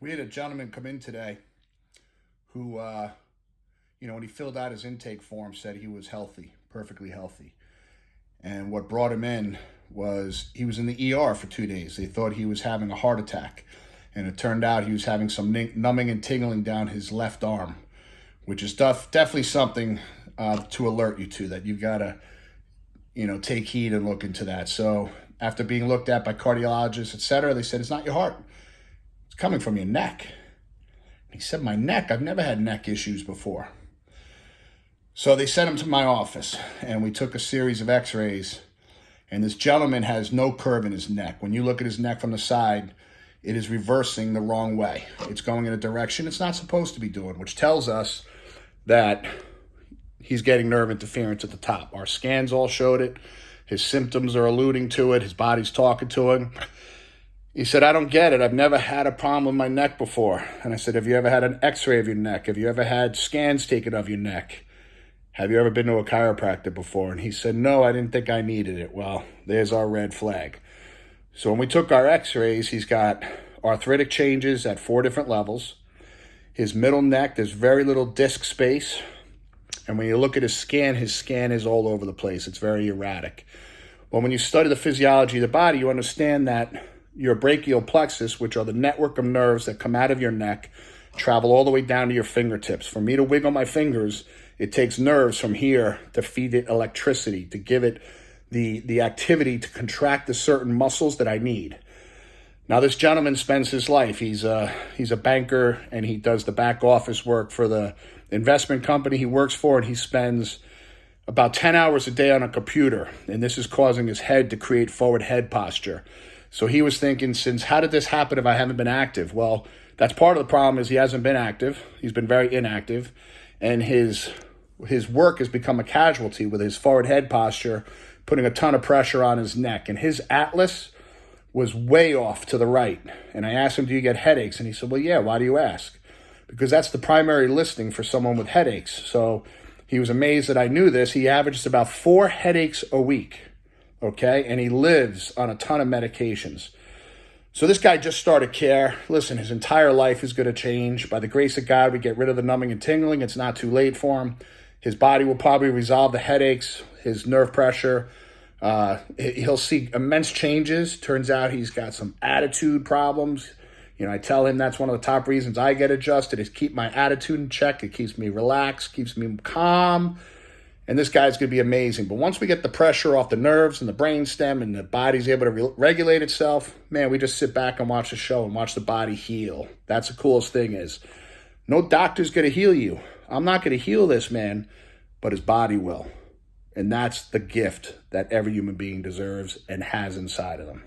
We had a gentleman come in today who, when he filled out his intake form, said he was healthy, perfectly healthy. And what brought him in was he was in the ER for 2 days. They thought he was having a heart attack. And it turned out he was having some numbing and tingling down his left arm, which is definitely something to alert you to, that you've got to, take heed and look into that. So after being looked at by cardiologists, etc., they said, it's not your heart. It's coming from your neck. He said, my neck? I've never had neck issues before. So they sent him to my office, and we took a series of x-rays, and this gentleman has no curve in his neck. When you look at his neck from the side, it is reversing the wrong way. It's going in a direction it's not supposed to be doing, which tells us that he's getting nerve interference at the top. Our scans all showed it. His symptoms are alluding to it. His body's talking to him. He said, I don't get it. I've never had a problem with my neck before. And I said, have you ever had an x-ray of your neck? Have you ever had scans taken of your neck? Have you ever been to a chiropractor before? And he said, no, I didn't think I needed it. Well, there's our red flag. So when we took our x-rays, he's got arthritic changes at 4 different levels. His middle neck, there's very little disc space. And when you look at his scan is all over the place. It's very erratic. Well, when you study the physiology of the body, you understand that your brachial plexus, which are the network of nerves that come out of your neck, travel all the way down to your fingertips. For me to wiggle my fingers, it takes nerves from here to feed it electricity, to give it the activity to contract the certain muscles that I need. Now, this gentleman spends his life. He's a banker, and he does the back office work for the investment company he works for, and he spends about 10 hours a day on a computer, and this is causing his head to create forward head posture. So he was thinking, how did this happen if I haven't been active? Well, that's part of the problem, is he hasn't been active. He's been very inactive, and his work has become a casualty with his forward head posture, putting a ton of pressure on his neck. And his atlas was way off to the right. And I asked him, do you get headaches? And he said, well, yeah, why do you ask? Because that's the primary listing for someone with headaches. So he was amazed that I knew this. He averages about 4 headaches a week, okay? And he lives on a ton of medications. So this guy just started care. Listen, his entire life is going to change. By the grace of God, we get rid of the numbing and tingling. It's not too late for him. His body will probably resolve the headaches, his nerve pressure. He'll see immense changes. Turns out he's got some attitude problems. I tell him that's one of the top reasons I get adjusted, is keep my attitude in check. It keeps me relaxed, keeps me calm. And this guy's going to be amazing. But once we get the pressure off the nerves and the brainstem and the body's able to regulate itself, man, we just sit back and watch the show and watch the body heal. That's the coolest thing is, no doctor's going to heal you. I'm not going to heal this man, but his body will. And that's the gift that every human being deserves and has inside of them.